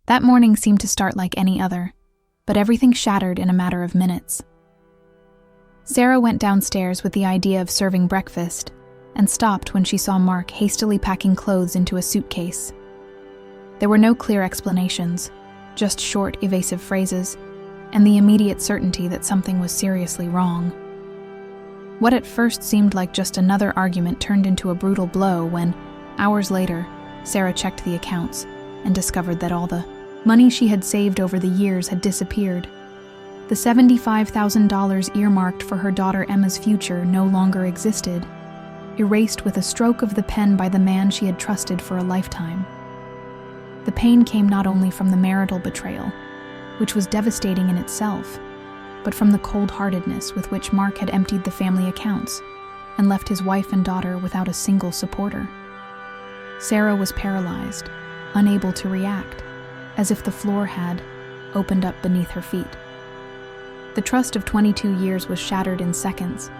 That morning seemed to start like any other, but everything shattered in a matter of minutes. Sarah went downstairs with the idea of serving breakfast and stopped when she saw Mark hastily packing clothes into a suitcase. There were no clear explanations, just short, evasive phrases, and the immediate certainty that something was seriously wrong. What at first seemed like just another argument turned into a brutal blow when, hours later, Sarah checked the accounts and discovered that all the money she had saved over the years had disappeared. The $75,000 earmarked for her daughter Emma's future no longer existed, erased with a stroke of the pen by the man she had trusted for a lifetime. The pain came not only from the marital betrayal, which was devastating in itself, but from the cold-heartedness with which Mark had emptied the family accounts and left his wife and daughter without a single supporter. Sarah was paralyzed, unable to react, as if the floor had opened up beneath her feet. The trust of 22 years was shattered in seconds,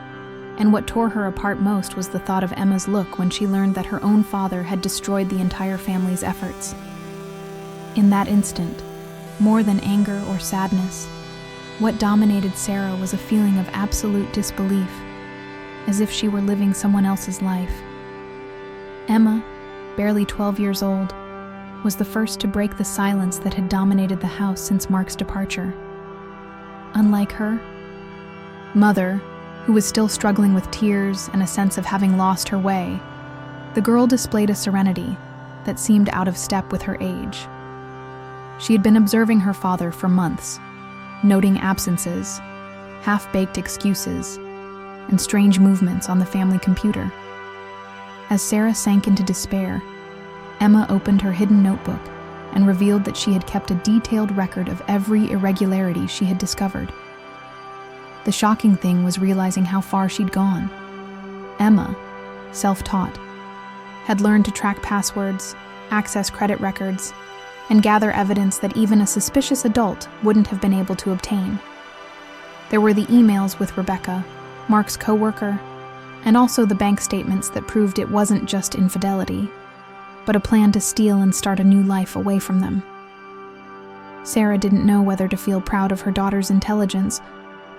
and what tore her apart most was the thought of Emma's look when she learned that her own father had destroyed the entire family's efforts. In that instant, more than anger or sadness, what dominated Sarah was a feeling of absolute disbelief, as if she were living someone else's life. Emma, barely 12 years old, was the first to break the silence that had dominated the house since Mark's departure. Unlike her mother, who was still struggling with tears and a sense of having lost her way, the girl displayed a serenity that seemed out of step with her age. She had been observing her father for months, noting absences, half-baked excuses, and strange movements on the family computer. As Sarah sank into despair, Emma opened her hidden notebook and revealed that she had kept a detailed record of every irregularity she had discovered. The shocking thing was realizing how far she'd gone. Emma, self-taught, had learned to track passwords, access credit records, and gather evidence that even a suspicious adult wouldn't have been able to obtain. There were the emails with Rebecca, Mark's co-worker, and also the bank statements that proved it wasn't just infidelity, but a plan to steal and start a new life away from them. Sarah didn't know whether to feel proud of her daughter's intelligence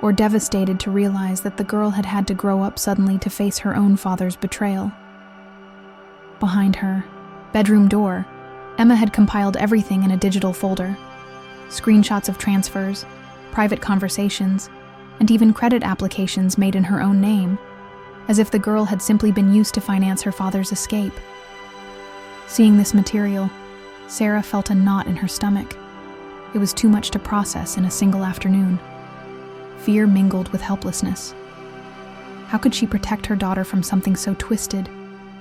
or devastated to realize that the girl had had to grow up suddenly to face her own father's betrayal. Behind her bedroom door, Emma had compiled everything in a digital folder: screenshots of transfers, private conversations, and even credit applications made in her own name, as if the girl had simply been used to finance her father's escape. Seeing this material, Sarah felt a knot in her stomach. It was too much to process in a single afternoon. Fear mingled with helplessness. How could she protect her daughter from something so twisted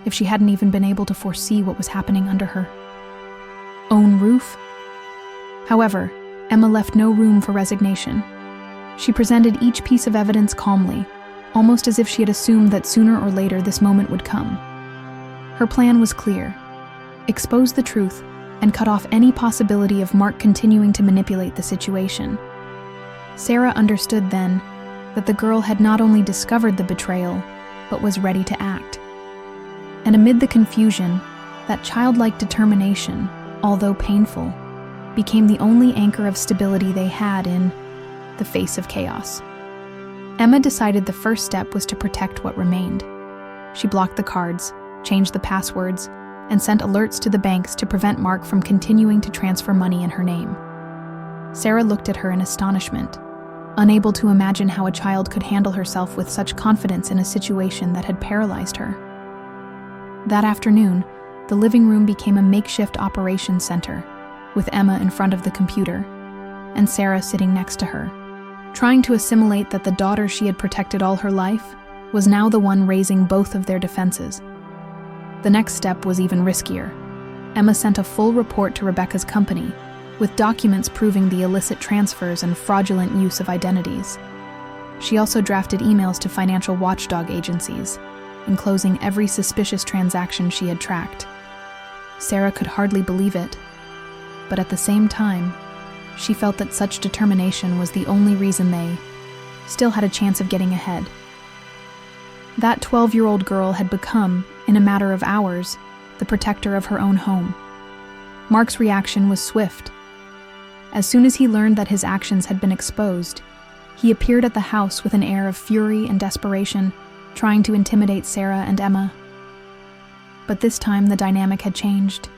if she hadn't even been able to foresee what was happening under her own roof? However, Emma left no room for resignation. She presented each piece of evidence calmly, almost as if she had assumed that sooner or later this moment would come. Her plan was clear: expose the truth and cut off any possibility of Mark continuing to manipulate the situation. Sarah understood then that the girl had not only discovered the betrayal, but was ready to act. And amid the confusion, that childlike determination, although painful, became the only anchor of stability they had in the face of chaos. Emma decided the first step was to protect what remained. She blocked the cards, changed the passwords, and sent alerts to the banks to prevent Mark from continuing to transfer money in her name. Sarah looked at her in astonishment, unable to imagine how a child could handle herself with such confidence in a situation that had paralyzed her. That afternoon, the living room became a makeshift operations center, with Emma in front of the computer and Sarah sitting next to her, trying to assimilate that the daughter she had protected all her life was now the one raising both of their defenses. The next step was even riskier. Emma sent a full report to Rebecca's company, with documents proving the illicit transfers and fraudulent use of identities. She also drafted emails to financial watchdog agencies, enclosing every suspicious transaction she had tracked. Sarah could hardly believe it, but at the same time, she felt that such determination was the only reason they still had a chance of getting ahead. That 12-year-old girl had become, in a matter of hours, the protector of her own home. Mark's reaction was swift, As soon as he learned that his actions had been exposed, he appeared at the house with an air of fury and desperation, trying to intimidate Sarah and Emma. But this time the dynamic had changed.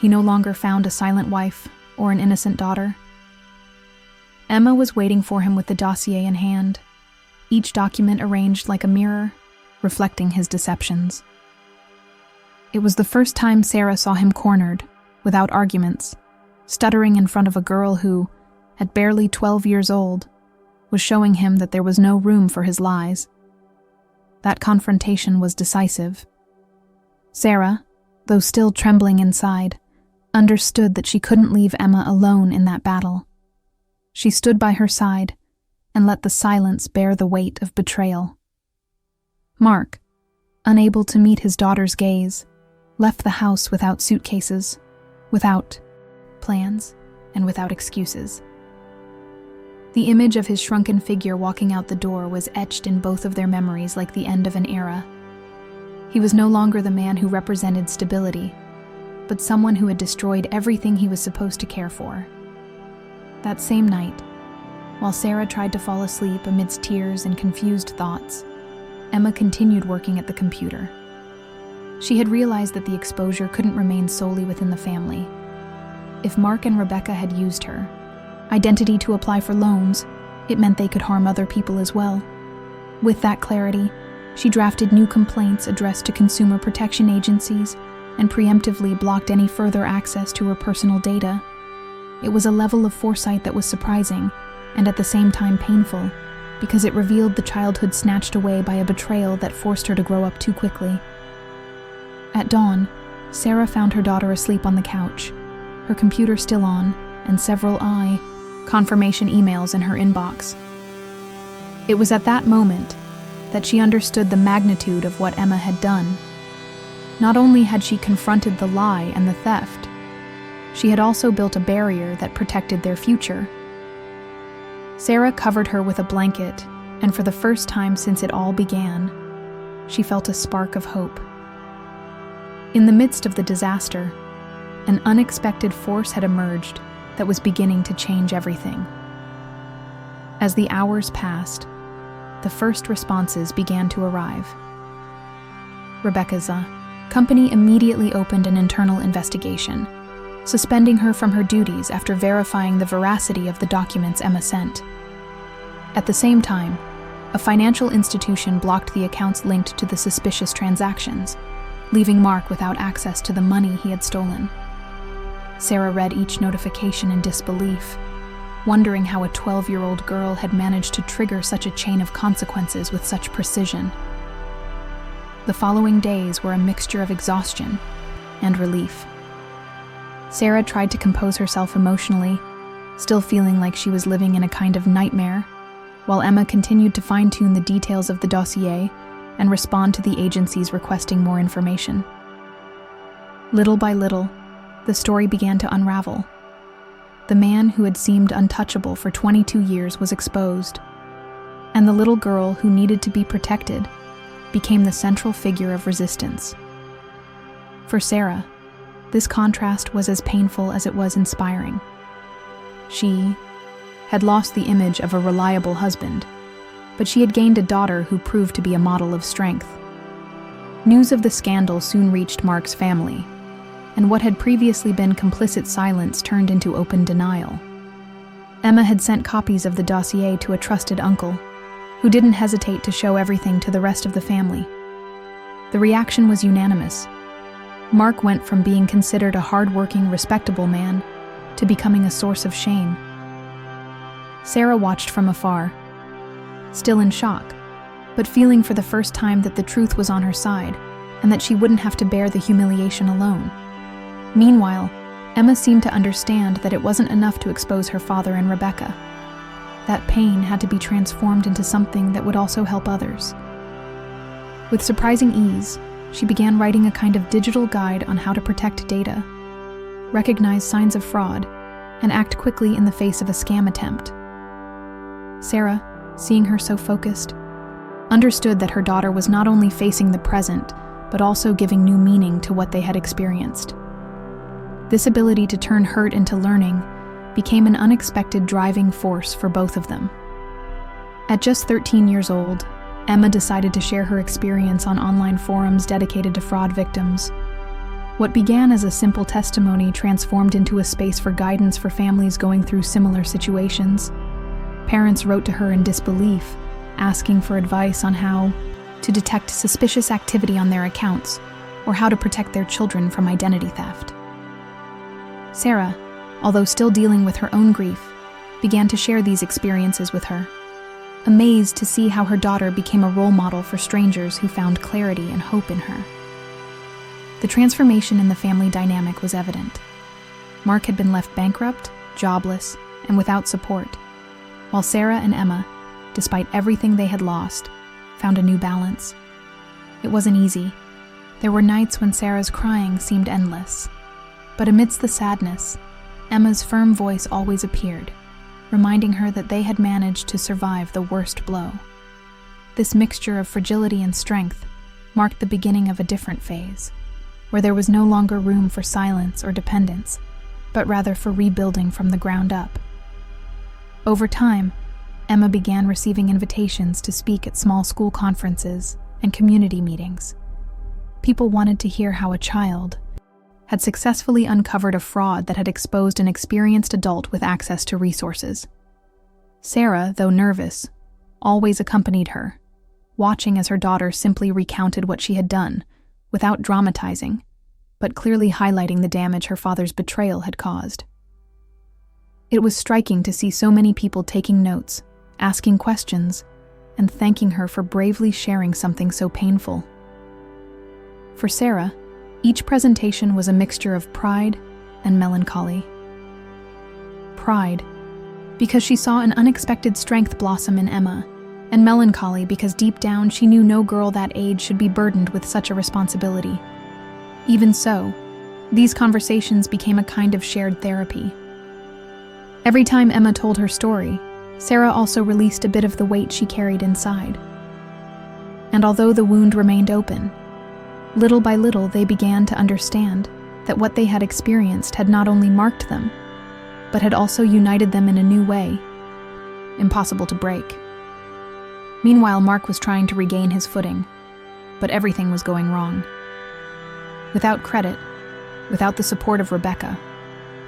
He no longer found a silent wife or an innocent daughter. Emma was waiting for him with the dossier in hand, each document arranged like a mirror, reflecting his deceptions. It was the first time Sarah saw him cornered, without arguments, stuttering in front of a girl who, at barely 12 years old, was showing him that there was no room for his lies. That confrontation was decisive. Sarah, though still trembling inside, understood that she couldn't leave Emma alone in that battle. She stood by her side and let the silence bear the weight of betrayal. Mark, unable to meet his daughter's gaze, left the house without suitcases, without plans, and without excuses. The image of his shrunken figure walking out the door was etched in both of their memories like the end of an era. He was no longer the man who represented stability, but someone who had destroyed everything he was supposed to care for. That same night, while Sarah tried to fall asleep amidst tears and confused thoughts, Emma continued working at the computer. She had realized that the exposure couldn't remain solely within the family. If Mark and Rebecca had used her identity to apply for loans, it meant they could harm other people as well. With that clarity, she drafted new complaints addressed to consumer protection agencies and preemptively blocked any further access to her personal data. It was a level of foresight that was surprising and at the same time painful, because it revealed the childhood snatched away by a betrayal that forced her to grow up too quickly. At dawn, Sarah found her daughter asleep on the couch, her computer still on, and several confirmation emails in her inbox. It was at that moment that she understood the magnitude of what Emma had done. Not only had she confronted the lie and the theft, she had also built a barrier that protected their future. Sarah covered her with a blanket, and for the first time since it all began, she felt a spark of hope. In the midst of the disaster, an unexpected force had emerged that was beginning to change everything. As the hours passed, the first responses began to arrive. Rebecca's company immediately opened an internal investigation, suspending her from her duties after verifying the veracity of the documents Emma sent. At the same time, a financial institution blocked the accounts linked to the suspicious transactions, leaving Mark without access to the money he had stolen. Sarah read each notification in disbelief, wondering how a 12-year-old girl had managed to trigger such a chain of consequences with such precision. The following days were a mixture of exhaustion and relief. Sarah tried to compose herself emotionally, still feeling like she was living in a kind of nightmare, while Emma continued to fine-tune the details of the dossier and respond to the agencies requesting more information. Little by little, the story began to unravel. The man who had seemed untouchable for 22 years was exposed, and the little girl who needed to be protected became the central figure of resistance. For Sarah, this contrast was as painful as it was inspiring. She had lost the image of a reliable husband, but she had gained a daughter who proved to be a model of strength. News of the scandal soon reached Mark's family, and what had previously been complicit silence turned into open denial. Emma had sent copies of the dossier to a trusted uncle, who didn't hesitate to show everything to the rest of the family. The reaction was unanimous. Mark went from being considered a hard-working, respectable man to becoming a source of shame. Sarah watched from afar, still in shock, but feeling for the first time that the truth was on her side and that she wouldn't have to bear the humiliation alone. Meanwhile, Emma seemed to understand that it wasn't enough to expose her father and Rebecca. That pain had to be transformed into something that would also help others. With surprising ease, she began writing a kind of digital guide on how to protect data, recognize signs of fraud, and act quickly in the face of a scam attempt. Sarah, seeing her so focused, understood that her daughter was not only facing the present, but also giving new meaning to what they had experienced. This ability to turn hurt into learning became an unexpected driving force for both of them. At just 13 years old, Emma decided to share her experience on online forums dedicated to fraud victims. What began as a simple testimony transformed into a space for guidance for families going through similar situations. Parents wrote to her in disbelief, asking for advice on how to detect suspicious activity on their accounts or how to protect their children from identity theft. Sarah, although still dealing with her own grief, began to share these experiences with her, amazed to see how her daughter became a role model for strangers who found clarity and hope in her. The transformation in the family dynamic was evident. Mark had been left bankrupt, jobless, and without support, while Sarah and Emma, despite everything they had lost, found a new balance. It wasn't easy. There were nights when Sarah's crying seemed endless. But amidst the sadness, Emma's firm voice always appeared, reminding her that they had managed to survive the worst blow. This mixture of fragility and strength marked the beginning of a different phase, where there was no longer room for silence or dependence, but rather for rebuilding from the ground up. Over time, Emma began receiving invitations to speak at small school conferences and community meetings. People wanted to hear how a child had successfully uncovered a fraud that had exposed an experienced adult with access to resources. Sarah, though nervous, always accompanied her, watching as her daughter simply recounted what she had done, without dramatizing, but clearly highlighting the damage her father's betrayal had caused. It was striking to see so many people taking notes, asking questions, and thanking her for bravely sharing something so painful. For Sarah, each presentation was a mixture of pride and melancholy. Pride, because she saw an unexpected strength blossom in Emma, and melancholy because deep down she knew no girl that age should be burdened with such a responsibility. Even so, these conversations became a kind of shared therapy. Every time Emma told her story, Sarah also released a bit of the weight she carried inside. And although the wound remained open, little by little they began to understand that what they had experienced had not only marked them, but had also united them in a new way, impossible to break. Meanwhile, Mark was trying to regain his footing, but everything was going wrong. Without credit, without the support of Rebecca,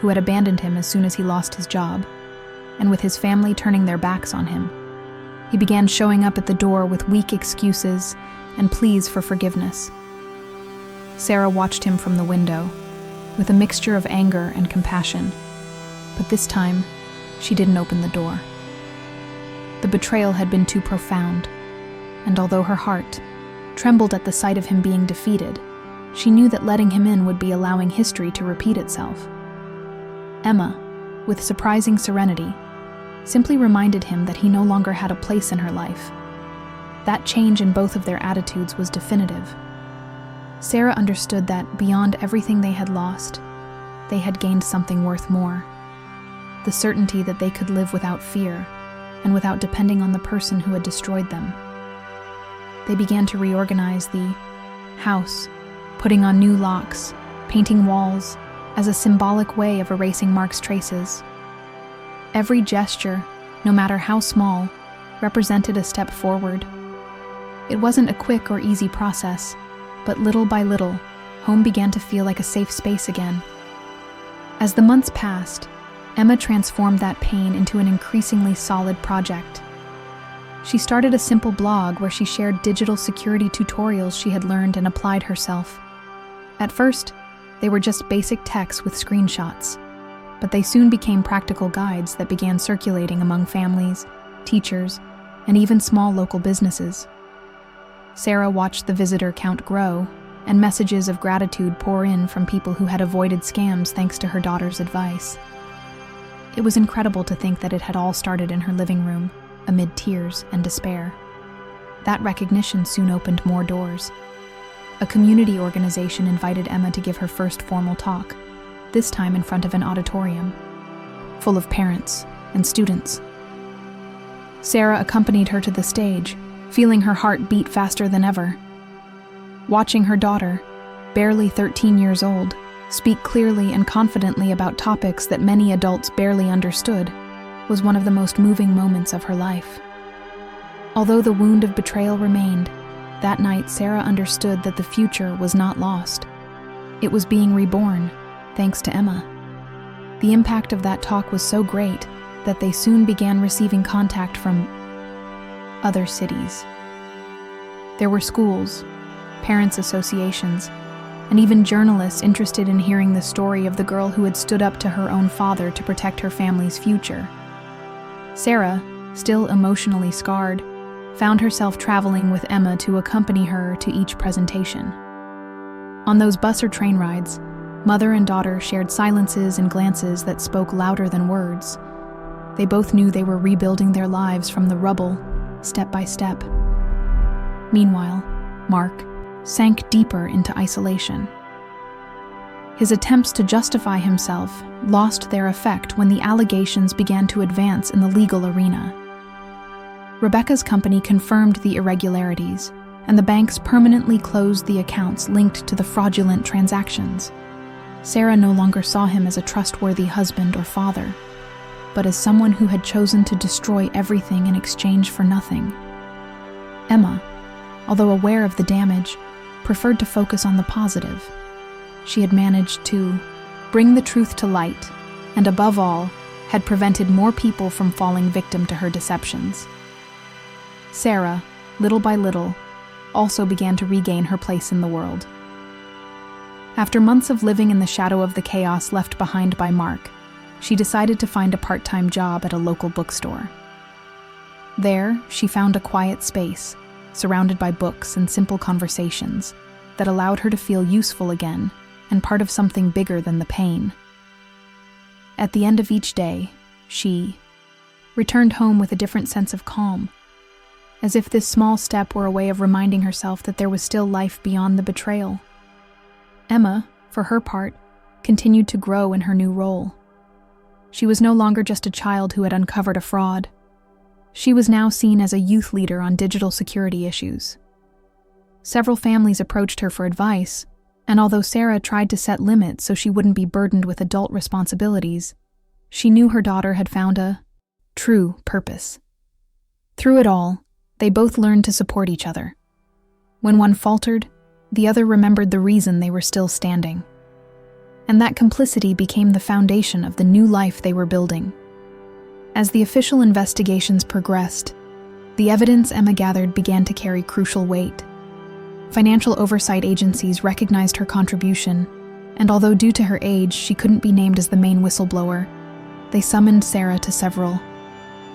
who had abandoned him as soon as he lost his job, and with his family turning their backs on him, he began showing up at the door with weak excuses and pleas for forgiveness. Sarah watched him from the window, with a mixture of anger and compassion, but this time, she didn't open the door. The betrayal had been too profound, and although her heart trembled at the sight of him being defeated, she knew that letting him in would be allowing history to repeat itself. Emma, with surprising serenity, simply reminded him that he no longer had a place in her life. That change in both of their attitudes was definitive. Sarah understood that, beyond everything they had lost, they had gained something worth more. The certainty that they could live without fear, and without depending on the person who had destroyed them. They began to reorganize the house, putting on new locks, painting walls, as a symbolic way of erasing Mark's traces. Every gesture, no matter how small, represented a step forward. It wasn't a quick or easy process, but little by little, home began to feel like a safe space again. As the months passed, Emma transformed that pain into an increasingly solid project. She started a simple blog where she shared digital security tutorials she had learned and applied herself. At first, they were just basic texts with screenshots, but they soon became practical guides that began circulating among families, teachers, and even small local businesses. Sarah watched the visitor count grow, and messages of gratitude pour in from people who had avoided scams thanks to her daughter's advice. It was incredible to think that it had all started in her living room, amid tears and despair. That recognition soon opened more doors. A community organization invited Emma to give her first formal talk, this time in front of an auditorium, full of parents and students. Sarah accompanied her to the stage, feeling her heart beat faster than ever. Watching her daughter, barely 13 years old, speak clearly and confidently about topics that many adults barely understood, was one of the most moving moments of her life. Although the wound of betrayal remained, that night Sarah understood that the future was not lost. It was being reborn, thanks to Emma. The impact of that talk was so great that they soon began receiving contact from other cities. There were schools, parents' associations, and even journalists interested in hearing the story of the girl who had stood up to her own father to protect her family's future. Sarah, still emotionally scarred, found herself traveling with Emma to accompany her to each presentation. On those bus or train rides, mother and daughter shared silences and glances that spoke louder than words. They both knew they were rebuilding their lives from the rubble, step by step. Meanwhile, Mark sank deeper into isolation. His attempts to justify himself lost their effect when the allegations began to advance in the legal arena. Rebecca's company confirmed the irregularities, and the banks permanently closed the accounts linked to the fraudulent transactions. Sarah no longer saw him as a trustworthy husband or father, but as someone who had chosen to destroy everything in exchange for nothing. Emma, although aware of the damage, preferred to focus on the positive. She had managed to bring the truth to light, and above all, had prevented more people from falling victim to her deceptions. Sarah, little by little, also began to regain her place in the world. After months of living in the shadow of the chaos left behind by Mark, she decided to find a part-time job at a local bookstore. There, she found a quiet space, surrounded by books and simple conversations, that allowed her to feel useful again and part of something bigger than the pain. At the end of each day, she returned home with a different sense of calm, as if this small step were a way of reminding herself that there was still life beyond the betrayal. Emma, for her part, continued to grow in her new role. She was no longer just a child who had uncovered a fraud. She was now seen as a youth leader on digital security issues. Several families approached her for advice, and although Sarah tried to set limits so she wouldn't be burdened with adult responsibilities, she knew her daughter had found a true purpose. Through it all, they both learned to support each other. When one faltered, the other remembered the reason they were still standing. And that complicity became the foundation of the new life they were building. As the official investigations progressed, the evidence Emma gathered began to carry crucial weight. Financial oversight agencies recognized her contribution, and although due to her age she couldn't be named as the main whistleblower, they summoned Sarah to several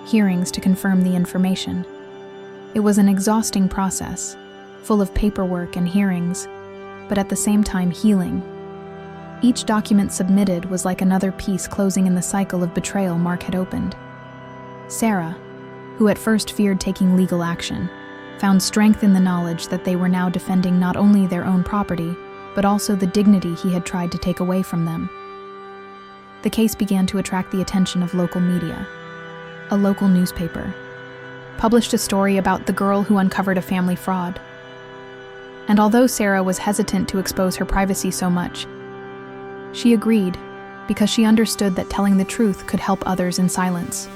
hearings to confirm the information. It was an exhausting process, full of paperwork and hearings, but at the same time healing. Each document submitted was like another piece closing in the cycle of betrayal Mark had opened. Sarah, who at first feared taking legal action, found strength in the knowledge that they were now defending not only their own property, but also the dignity he had tried to take away from them. The case began to attract the attention of local media. A local newspaper published a story about the girl who uncovered a family fraud. And although Sarah was hesitant to expose her privacy so much, she agreed because she understood that telling the truth could help others in silence.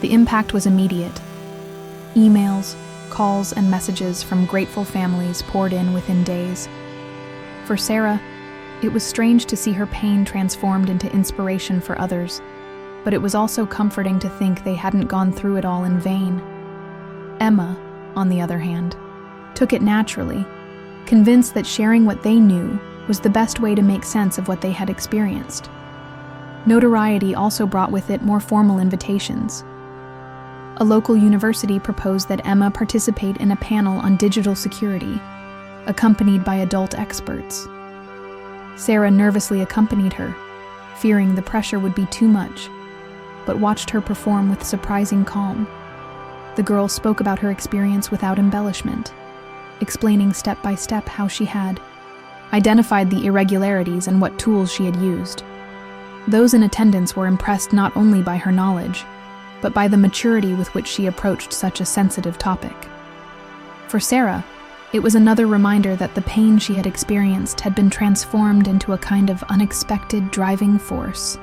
The impact was immediate. Emails, calls, and messages from grateful families poured in within days. For Sarah, it was strange to see her pain transformed into inspiration for others, but it was also comforting to think they hadn't gone through it all in vain. Emma, on the other hand, took it naturally, convinced that sharing what they knew was the best way to make sense of what they had experienced. Notoriety also brought with it more formal invitations. A local university proposed that Emma participate in a panel on digital security, accompanied by adult experts. Sarah nervously accompanied her, fearing the pressure would be too much, but watched her perform with surprising calm. The girl spoke about her experience without embellishment, explaining step by step how she had identified the irregularities and what tools she had used. Those in attendance were impressed not only by her knowledge, but by the maturity with which she approached such a sensitive topic. For Sarah, It was another reminder that the pain she had experienced had been transformed into a kind of unexpected driving force.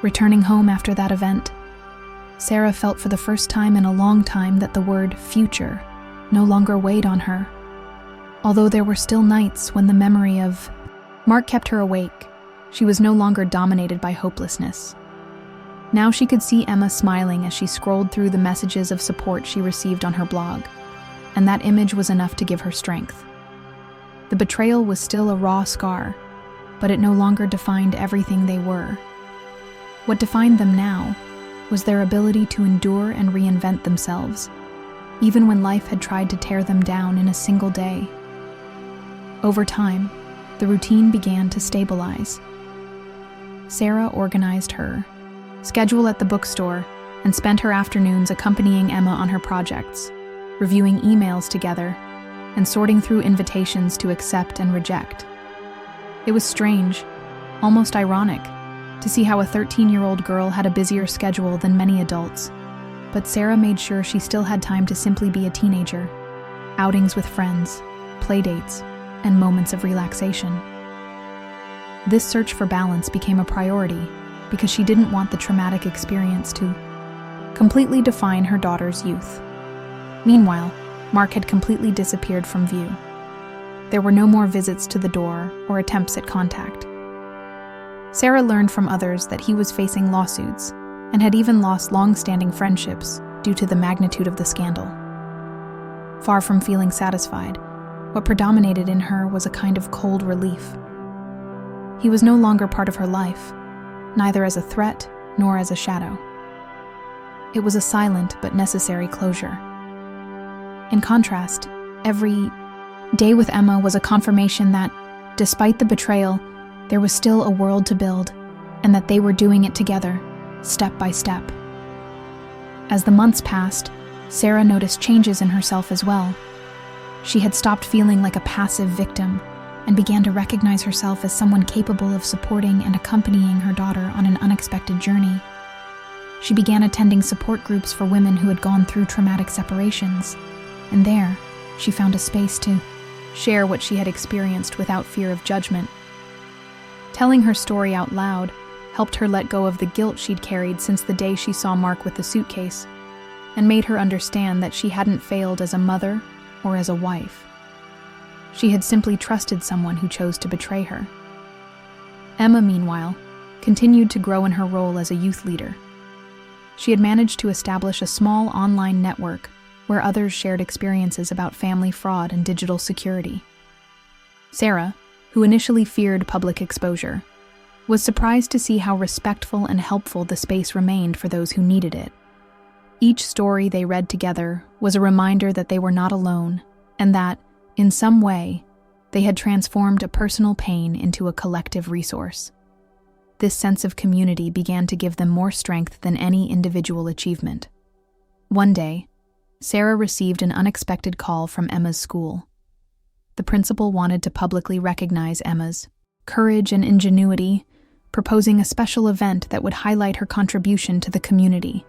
Returning home after that event, Sarah felt for the first time in a long time that the word future no longer weighed on her. Although there were still nights when the memory of Mark kept her awake, she was no longer dominated by hopelessness. Now she could see Emma smiling as she scrolled through the messages of support she received on her blog, and that image was enough to give her strength. The betrayal was still a raw scar, but it no longer defined everything they were. What defined them now was their ability to endure and reinvent themselves, even when life had tried to tear them down in a single day. Over time, the routine began to stabilize. Sarah organized her schedule at the bookstore and spent her afternoons accompanying Emma on her projects, reviewing emails together, and sorting through invitations to accept and reject. It was strange, almost ironic, to see how a 13-year-old girl had a busier schedule than many adults, but Sarah made sure she still had time to simply be a teenager, outings with friends, playdates, and moments of relaxation. This search for balance became a priority because she didn't want the traumatic experience to completely define her daughter's youth. Meanwhile, Mark had completely disappeared from view. There were no more visits to the door or attempts at contact. Sarah learned from others that he was facing lawsuits and had even lost long-standing friendships due to the magnitude of the scandal. Far from feeling satisfied, what predominated in her was a kind of cold relief. He was no longer part of her life, neither as a threat nor as a shadow. It was a silent but necessary closure. In contrast, every day with Emma was a confirmation that, despite the betrayal, there was still a world to build, and that they were doing it together, step by step. As the months passed, Sarah noticed changes in herself as well. She had stopped feeling like a passive victim and began to recognize herself as someone capable of supporting and accompanying her daughter on an unexpected journey. She began attending support groups for women who had gone through traumatic separations, and there, she found a space to share what she had experienced without fear of judgment. Telling her story out loud helped her let go of the guilt she'd carried since the day she saw Mark with the suitcase, and made her understand that she hadn't failed as a mother or as a wife. She had simply trusted someone who chose to betray her. Emma, meanwhile, continued to grow in her role as a youth leader. She had managed to establish a small online network where others shared experiences about family fraud and digital security. Sarah, who initially feared public exposure, was surprised to see how respectful and helpful the space remained for those who needed it. Each story they read together was a reminder that they were not alone, and that, in some way, they had transformed a personal pain into a collective resource. This sense of community began to give them more strength than any individual achievement. One day, Sarah received an unexpected call from Emma's school. The principal wanted to publicly recognize Emma's courage and ingenuity, proposing a special event that would highlight her contribution to the community.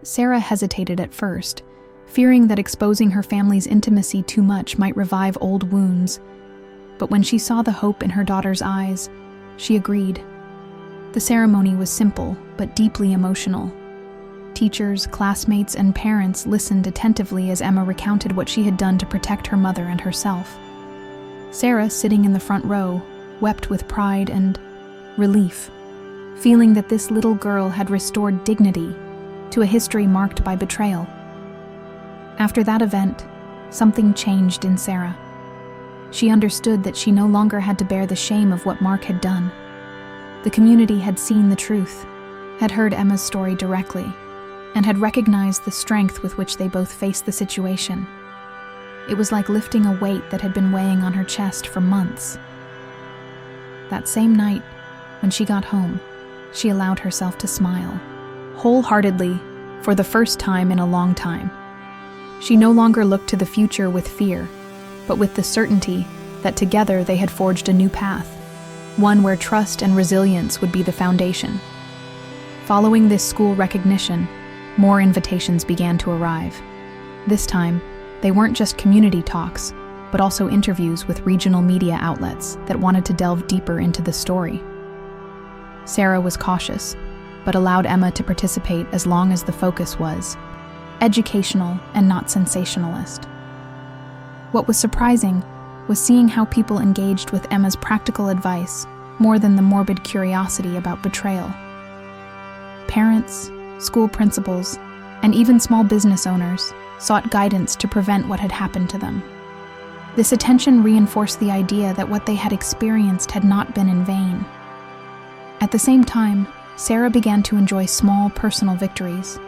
Sarah hesitated at first, fearing that exposing her family's intimacy too much might revive old wounds. But when she saw the hope in her daughter's eyes, she agreed. The ceremony was simple but deeply emotional. Teachers, classmates, and parents listened attentively as Emma recounted what she had done to protect her mother and herself. Sarah, sitting in the front row, wept with pride and relief, feeling that this little girl had restored dignity to a history marked by betrayal. After that event, something changed in Sarah. She understood that she no longer had to bear the shame of what Mark had done. The community had seen the truth, had heard Emma's story directly, and had recognized the strength with which they both faced the situation. It was like lifting a weight that had been weighing on her chest for months. That same night, when she got home, she allowed herself to smile, wholeheartedly, for the first time in a long time. She no longer looked to the future with fear, but with the certainty that together they had forged a new path, one where trust and resilience would be the foundation. Following this school recognition, more invitations began to arrive. This time, They weren't just community talks, but also interviews with regional media outlets that wanted to delve deeper into the story. Sarah was cautious, but allowed Emma to participate as long as the focus was educational and not sensationalist. What was surprising was seeing how people engaged with Emma's practical advice more than the morbid curiosity about betrayal. Parents, school principals, and even small business owners sought guidance to prevent what had happened to them. This attention reinforced the idea that what they had experienced had not been in vain. At the same time, Sarah began to enjoy small personal victories.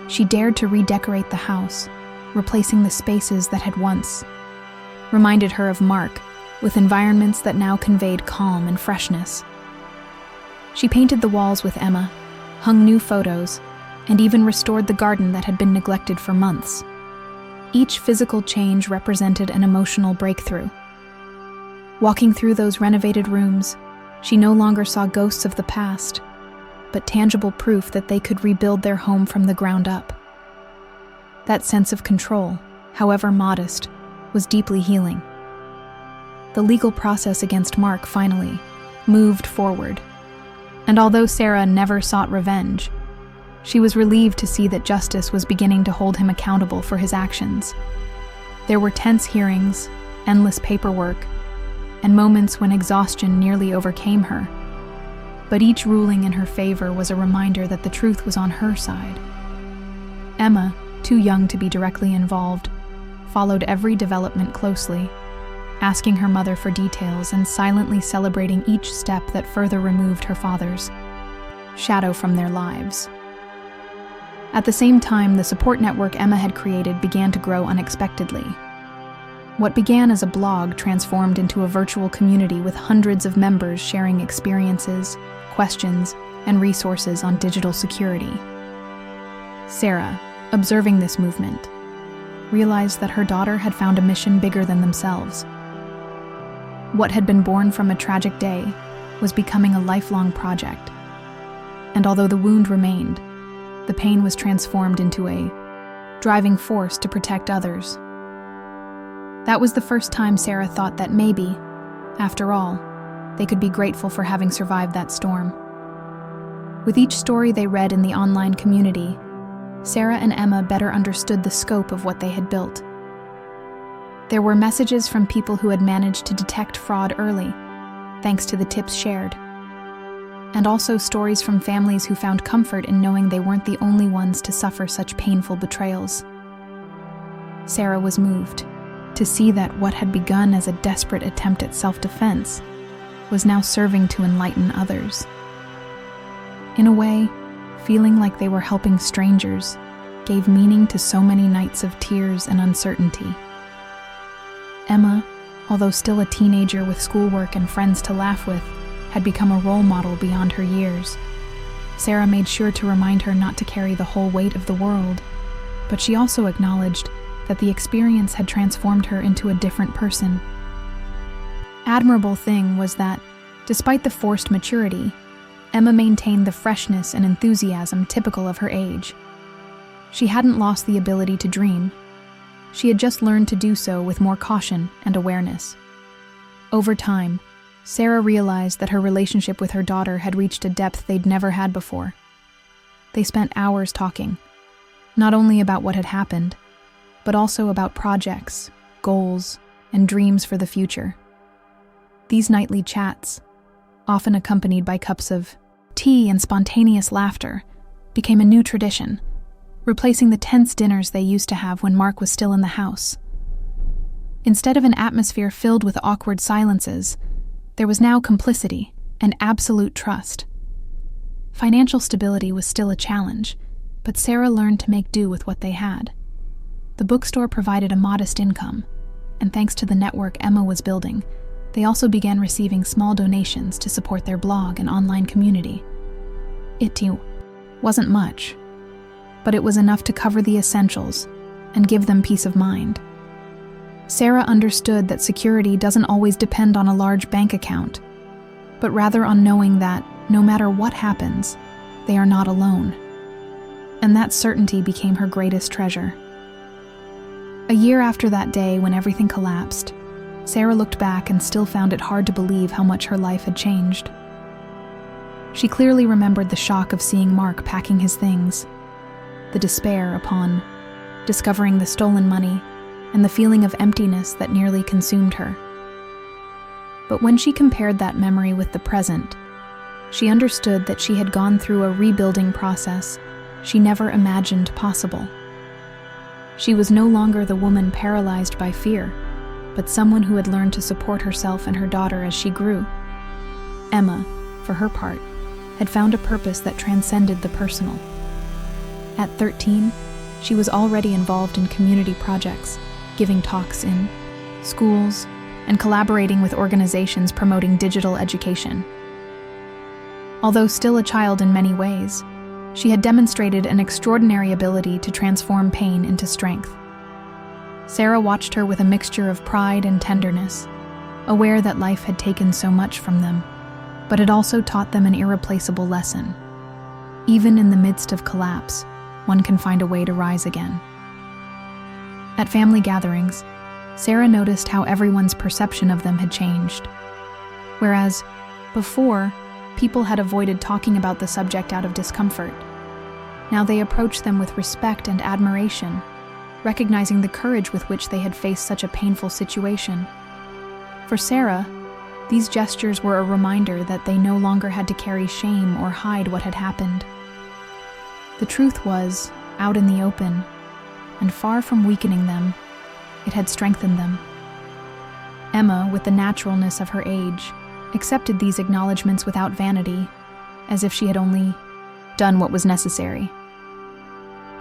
She dared to redecorate the house, replacing the spaces that had once reminded her of Mark, with environments that now conveyed calm and freshness. She painted the walls with Emma, hung new photos, and even restored the garden that had been neglected for months. Each physical change represented an emotional breakthrough. Walking through those renovated rooms, she no longer saw ghosts of the past, but tangible proof that they could rebuild their home from the ground up. That sense of control, however modest, was deeply healing. The legal process against Mark finally moved forward, and although Sarah never sought revenge, she was relieved to see that justice was beginning to hold him accountable for his actions. There were tense hearings, endless paperwork, and moments when exhaustion nearly overcame her. But each ruling in her favor was a reminder that the truth was on her side. Emma, too young to be directly involved, followed every development closely, asking her mother for details and silently celebrating each step that further removed her father's shadow from their lives. At the same time, the support network Emma had created began to grow unexpectedly. What began as a blog transformed into a virtual community with hundreds of members sharing experiences, questions, and resources on digital security. Sarah, observing this movement, realized that her daughter had found a mission bigger than themselves. What had been born from a tragic day was becoming a lifelong project. And although the wound remained, the pain was transformed into a driving force to protect others. That was the first time Sarah thought that maybe, after all, they could be grateful for having survived that storm. With each story they read in the online community, Sarah and Emma better understood the scope of what they had built. There were messages from people who had managed to detect fraud early, thanks to the tips shared, and also stories from families who found comfort in knowing they weren't the only ones to suffer such painful betrayals. Sarah was moved to see that what had begun as a desperate attempt at self-defense was now serving to enlighten others. In a way, feeling like they were helping strangers gave meaning to so many nights of tears and uncertainty. Emma, although still a teenager with schoolwork and friends to laugh with, had become a role model beyond her years. Sarah made sure to remind her not to carry the whole weight of the world, but she also acknowledged that the experience had transformed her into a different person. Admirable thing was that, despite the forced maturity, Emma maintained the freshness and enthusiasm typical of her age. She hadn't lost the ability to dream. She had just learned to do so with more caution and awareness. Over time, Sarah realized that her relationship with her daughter had reached a depth they'd never had before. They spent hours talking, not only about what had happened, but also about projects, goals, and dreams for the future. These nightly chats, often accompanied by cups of tea and spontaneous laughter, became a new tradition, replacing the tense dinners they used to have when Mark was still in the house. Instead of an atmosphere filled with awkward silences, there was now complicity and absolute trust. Financial stability was still a challenge, but Sarah learned to make do with what they had. The bookstore provided a modest income, and thanks to the network Emma was building, they also began receiving small donations to support their blog and online community. It, too, wasn't much, but it was enough to cover the essentials and give them peace of mind. Sarah understood that security doesn't always depend on a large bank account, but rather on knowing that, no matter what happens, they are not alone. And that certainty became her greatest treasure. A year after that day when everything collapsed, Sarah looked back and still found it hard to believe how much her life had changed. She clearly remembered the shock of seeing Mark packing his things, the despair upon discovering the stolen money, and the feeling of emptiness that nearly consumed her. But when she compared that memory with the present, she understood that she had gone through a rebuilding process she never imagined possible. She was no longer the woman paralyzed by fear, but someone who had learned to support herself and her daughter as she grew. Emma, for her part, had found a purpose that transcended the personal. At 13, she was already involved in community projects, giving talks in schools, and collaborating with organizations promoting digital education. Although still a child in many ways, she had demonstrated an extraordinary ability to transform pain into strength. Sarah watched her with a mixture of pride and tenderness, aware that life had taken so much from them, but it also taught them an irreplaceable lesson. Even in the midst of collapse, one can find a way to rise again. At family gatherings, Sarah noticed how everyone's perception of them had changed. Whereas, before, people had avoided talking about the subject out of discomfort. Now they approached them with respect and admiration, recognizing the courage with which they had faced such a painful situation. For Sarah, these gestures were a reminder that they no longer had to carry shame or hide what had happened. The truth was out in the open, and far from weakening them, it had strengthened them. Emma, with the naturalness of her age, accepted these acknowledgments without vanity, as if she had only done what was necessary.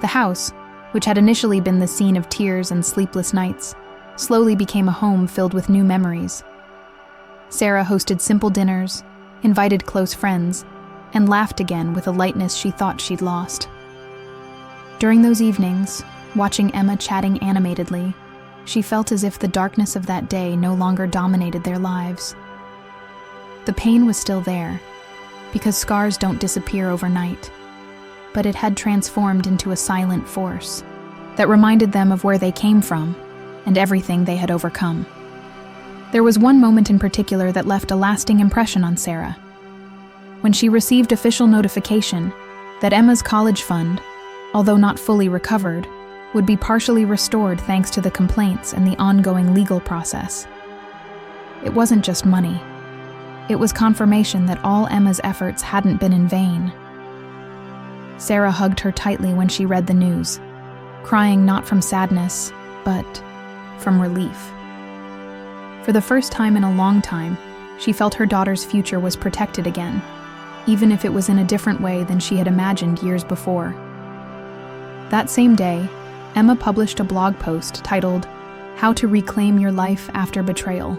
The house, which had initially been the scene of tears and sleepless nights, slowly became a home filled with new memories. Sarah hosted simple dinners, invited close friends, and laughed again with a lightness she thought she'd lost. During those evenings, watching Emma chatting animatedly, she felt as if the darkness of that day no longer dominated their lives. The pain was still there, because scars don't disappear overnight, but it had transformed into a silent force that reminded them of where they came from and everything they had overcome. There was one moment in particular that left a lasting impression on Sarah. When she received official notification that Emma's college fund, although not fully recovered, would be partially restored thanks to the complaints and the ongoing legal process. It wasn't just money. It was confirmation that all Emma's efforts hadn't been in vain. Sarah hugged her tightly when she read the news, crying not from sadness, but from relief. For the first time in a long time, she felt her daughter's future was protected again, even if it was in a different way than she had imagined years before. That same day, Emma published a blog post titled, "How to Reclaim Your Life After Betrayal."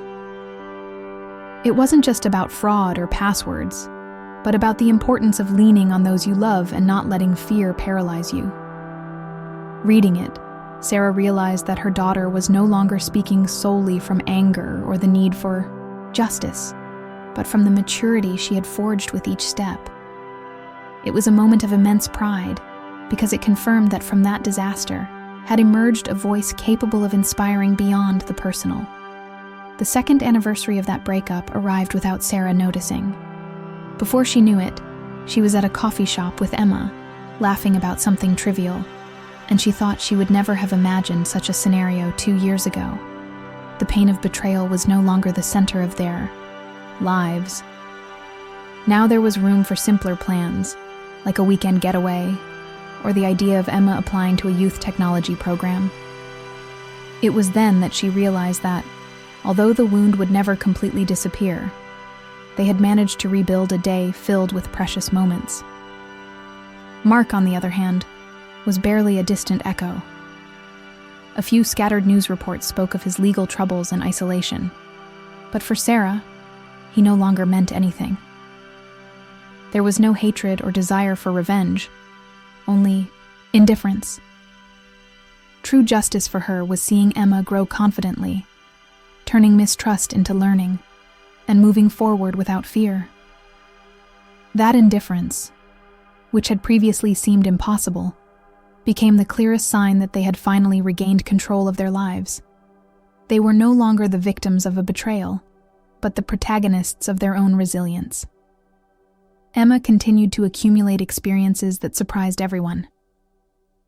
It wasn't just about fraud or passwords, but about the importance of leaning on those you love and not letting fear paralyze you. Reading it, Sarah realized that her daughter was no longer speaking solely from anger or the need for justice, but from the maturity she had forged with each step. It was a moment of immense pride, because it confirmed that from that disaster had emerged a voice capable of inspiring beyond the personal. The second anniversary of that breakup arrived without Sarah noticing. Before she knew it, she was at a coffee shop with Emma, laughing about something trivial, and she thought she would never have imagined such a scenario 2 years ago. The pain of betrayal was no longer the center of their lives. Now there was room for simpler plans, like a weekend getaway, or the idea of Emma applying to a youth technology program. It was then that she realized that, although the wound would never completely disappear, they had managed to rebuild a day filled with precious moments. Mark, on the other hand, was barely a distant echo. A few scattered news reports spoke of his legal troubles and isolation, but for Sarah, he no longer meant anything. There was no hatred or desire for revenge, only indifference. True justice for her was seeing Emma grow confidently, turning mistrust into learning, and moving forward without fear. That indifference, which had previously seemed impossible, became the clearest sign that they had finally regained control of their lives. They were no longer the victims of a betrayal, but the protagonists of their own resilience. Emma continued to accumulate experiences that surprised everyone.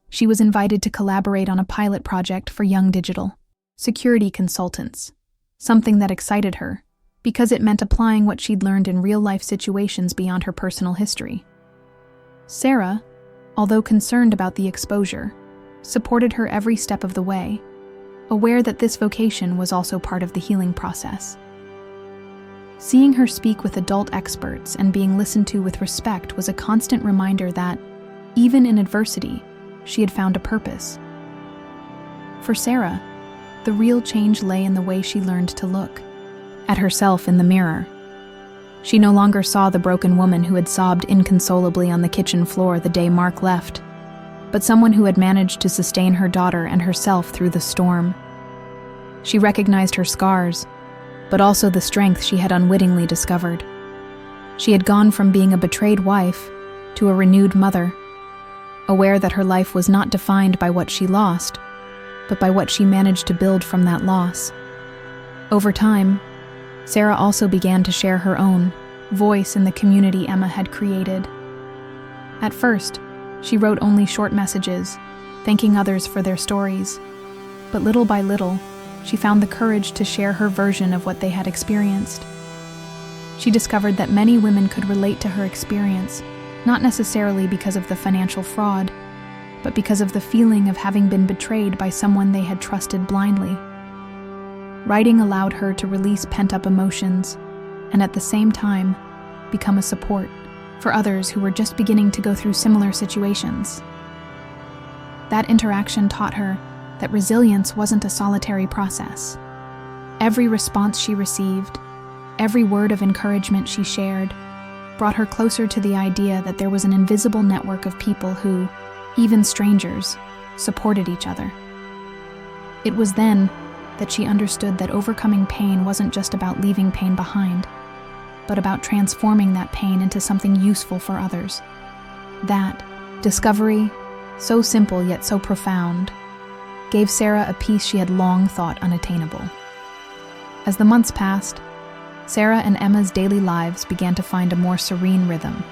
She was invited to collaborate on a pilot project for Young Digital security consultants, something that excited her, because it meant applying what she'd learned in real-life situations beyond her personal history. Sarah, although concerned about the exposure, supported her every step of the way, aware that this vocation was also part of the healing process. Seeing her speak with adult experts and being listened to with respect was a constant reminder that, even in adversity, she had found a purpose. For Sarah, the real change lay in the way she learned to look at herself in the mirror. She no longer saw the broken woman who had sobbed inconsolably on the kitchen floor the day Mark left, but someone who had managed to sustain her daughter and herself through the storm. She recognized her scars, but also the strength she had unwittingly discovered. She had gone from being a betrayed wife to a renewed mother, aware that her life was not defined by what she lost, but by what she managed to build from that loss. Over time, Sarah also began to share her own voice in the community Emma had created. At first, she wrote only short messages, thanking others for their stories, but little by little, she found the courage to share her version of what they had experienced. She discovered that many women could relate to her experience, not necessarily because of the financial fraud, but because of the feeling of having been betrayed by someone they had trusted blindly. Writing allowed her to release pent-up emotions, and at the same time, become a support for others who were just beginning to go through similar situations. That interaction taught her that resilience wasn't a solitary process. Every response she received, every word of encouragement she shared, brought her closer to the idea that there was an invisible network of people who, even strangers, supported each other. It was then that she understood that overcoming pain wasn't just about leaving pain behind, but about transforming that pain into something useful for others. That discovery, so simple yet so profound, gave Sarah a peace she had long thought unattainable. As the months passed, Sarah and Emma's daily lives began to find a more serene rhythm.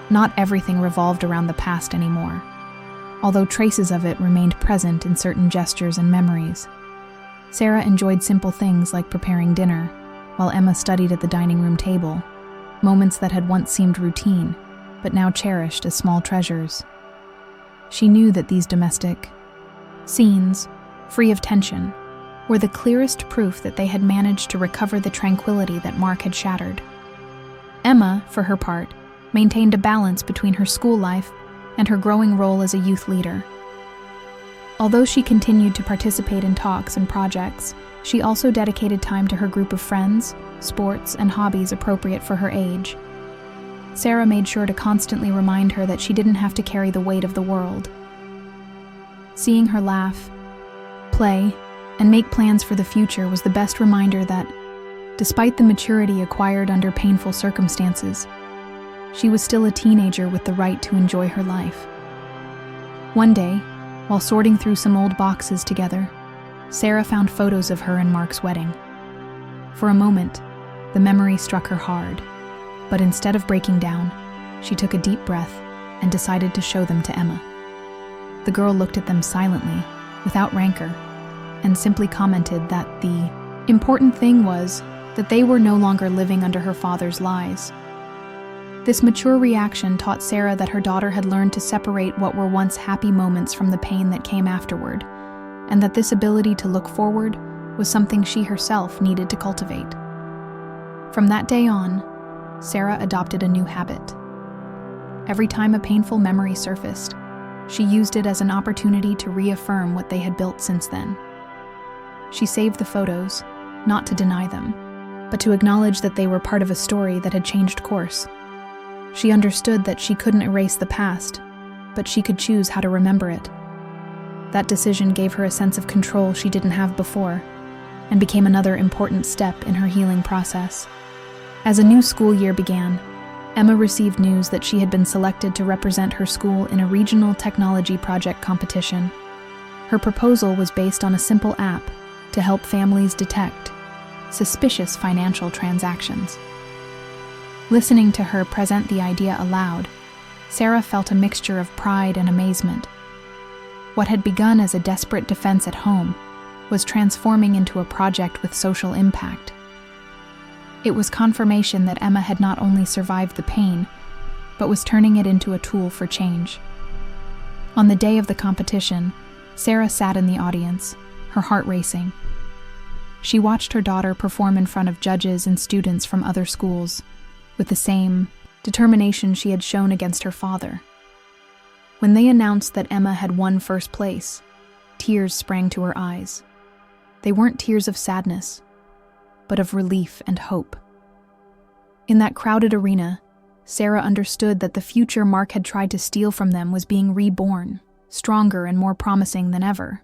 Not everything revolved around the past anymore, although traces of it remained present in certain gestures and memories. Sarah enjoyed simple things like preparing dinner, while Emma studied at the dining room table, moments that had once seemed routine, but now cherished as small treasures. She knew that these domestic scenes, free of tension, were the clearest proof that they had managed to recover the tranquility that Mark had shattered. Emma, for her part, maintained a balance between her school life and her growing role as a youth leader. Although she continued to participate in talks and projects, she also dedicated time to her group of friends, sports, and hobbies appropriate for her age. Sarah made sure to constantly remind her that she didn't have to carry the weight of the world. Seeing her laugh, play, and make plans for the future was the best reminder that, despite the maturity acquired under painful circumstances, she was still a teenager with the right to enjoy her life. One day, while sorting through some old boxes together, Sarah found photos of her and Mark's wedding. For a moment, the memory struck her hard, but instead of breaking down, she took a deep breath and decided to show them to Emma. The girl looked at them silently, without rancor, and simply commented that the important thing was that they were no longer living under her father's lies. This mature reaction taught Sarah that her daughter had learned to separate what were once happy moments from the pain that came afterward, and that this ability to look forward was something she herself needed to cultivate. From that day on, Sarah adopted a new habit. Every time a painful memory surfaced, she used it as an opportunity to reaffirm what they had built since then. She saved the photos, not to deny them, but to acknowledge that they were part of a story that had changed course. She understood that she couldn't erase the past, but she could choose how to remember it. That decision gave her a sense of control she didn't have before, and became another important step in her healing process. As a new school year began, Emma received news that she had been selected to represent her school in a regional technology project competition. Her proposal was based on a simple app to help families detect suspicious financial transactions. Listening to her present the idea aloud, Sarah felt a mixture of pride and amazement. What had begun as a desperate defense at home was transforming into a project with social impact. It was confirmation that Emma had not only survived the pain, but was turning it into a tool for change. On the day of the competition, Sarah sat in the audience, her heart racing. She watched her daughter perform in front of judges and students from other schools, with the same determination she had shown against her father. When they announced that Emma had won first place, tears sprang to her eyes. They weren't tears of sadness, but of relief and hope. In that crowded arena, Sarah understood that the future Mark had tried to steal from them was being reborn, stronger and more promising than ever.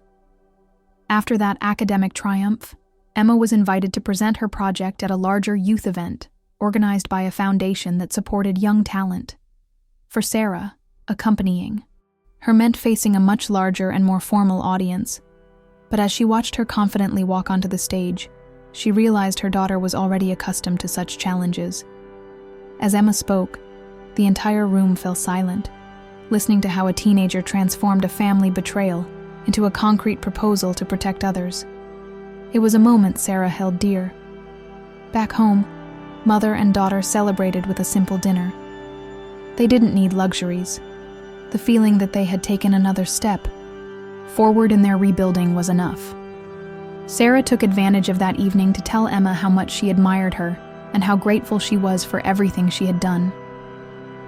After that academic triumph, Emma was invited to present her project at a larger youth event organized by a foundation that supported young talent. For Sarah, accompanying her meant facing a much larger and more formal audience, but as she watched her confidently walk onto the stage, she realized her daughter was already accustomed to such challenges. As Emma spoke, the entire room fell silent, listening to how a teenager transformed a family betrayal into a concrete proposal to protect others. It was a moment Sarah held dear. Back home, mother and daughter celebrated with a simple dinner. They didn't need luxuries. The feeling that they had taken another step forward in their rebuilding was enough. Sarah took advantage of that evening to tell Emma how much she admired her and how grateful she was for everything she had done.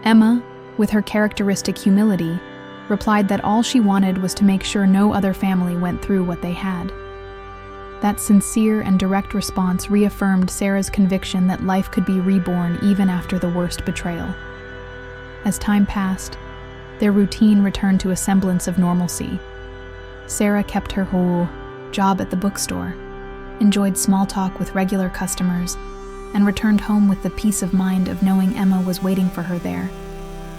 Emma, with her characteristic humility, replied that all she wanted was to make sure no other family went through what they had. That sincere and direct response reaffirmed Sarah's conviction that life could be reborn even after the worst betrayal. As time passed, their routine returned to a semblance of normalcy. Sarah kept her whole job at the bookstore, enjoyed small talk with regular customers, and returned home with the peace of mind of knowing Emma was waiting for her there,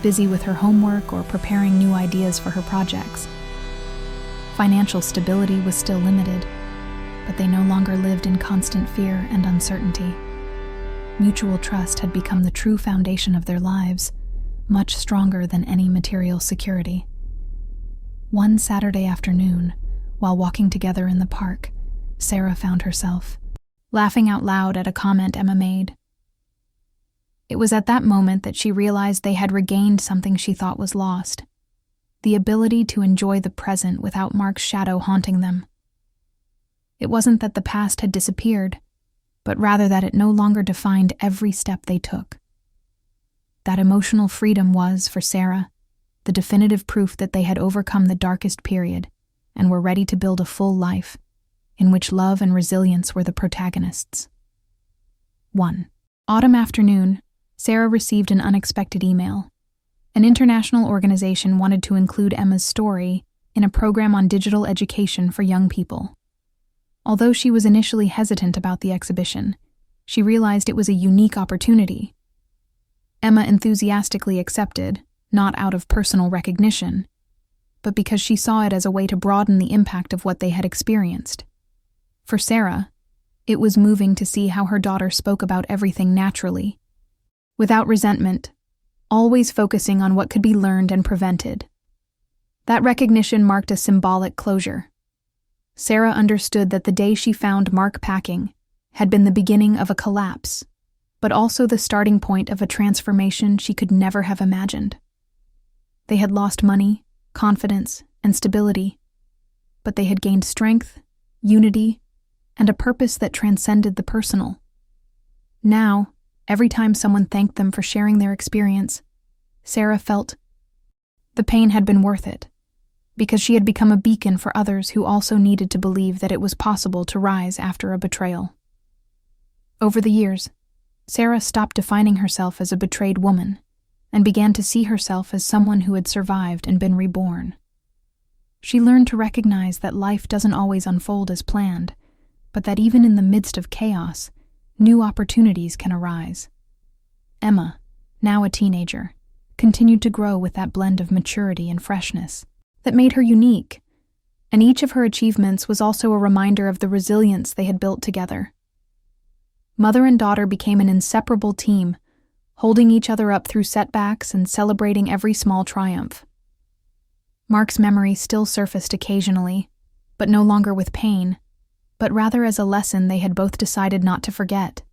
busy with her homework or preparing new ideas for her projects. Financial stability was still limited, but they no longer lived in constant fear and uncertainty. Mutual trust had become the true foundation of their lives, much stronger than any material security. One Saturday afternoon, while walking together in the park, Sarah found herself laughing out loud at a comment Emma made. It was at that moment that she realized they had regained something she thought was lost: the ability to enjoy the present without Mark's shadow haunting them. It wasn't that the past had disappeared, but rather that it no longer defined every step they took. That emotional freedom was, for Sarah, the definitive proof that they had overcome the darkest period and were ready to build a full life in which love and resilience were the protagonists. 1. Autumn afternoon, Sarah received an unexpected email. An international organization wanted to include Emma's story in a program on digital education for young people. Although she was initially hesitant about the exhibition, she realized it was a unique opportunity. Emma enthusiastically accepted, not out of personal recognition, but because she saw it as a way to broaden the impact of what they had experienced. For Sarah, it was moving to see how her daughter spoke about everything naturally, without resentment, always focusing on what could be learned and prevented. That recognition marked a symbolic closure. Sarah understood that the day she found Mark packing had been the beginning of a collapse, but also the starting point of a transformation she could never have imagined. They had lost money, confidence, and stability, but they had gained strength, unity, and a purpose that transcended the personal. Now, every time someone thanked them for sharing their experience, Sarah felt the pain had been worth it, because she had become a beacon for others who also needed to believe that it was possible to rise after a betrayal. Over the years, Sarah stopped defining herself as a betrayed woman and began to see herself as someone who had survived and been reborn. She learned to recognize that life doesn't always unfold as planned, but that even in the midst of chaos, new opportunities can arise. Emma, now a teenager, continued to grow with that blend of maturity and freshness that made her unique, and each of her achievements was also a reminder of the resilience they had built together. Mother and daughter became an inseparable team, holding each other up through setbacks and celebrating every small triumph. Mark's memory still surfaced occasionally, but no longer with pain, but rather as a lesson they had both decided not to forget.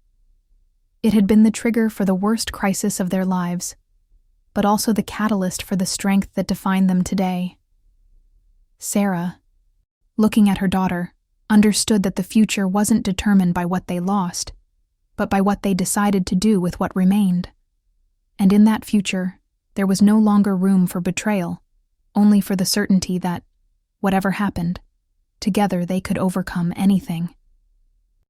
It had been the trigger for the worst crisis of their lives, but also the catalyst for the strength that defined them today. Sarah, looking at her daughter, understood that the future wasn't determined by what they lost, but by what they decided to do with what remained. And in that future, there was no longer room for betrayal, only for the certainty that, whatever happened, together they could overcome anything.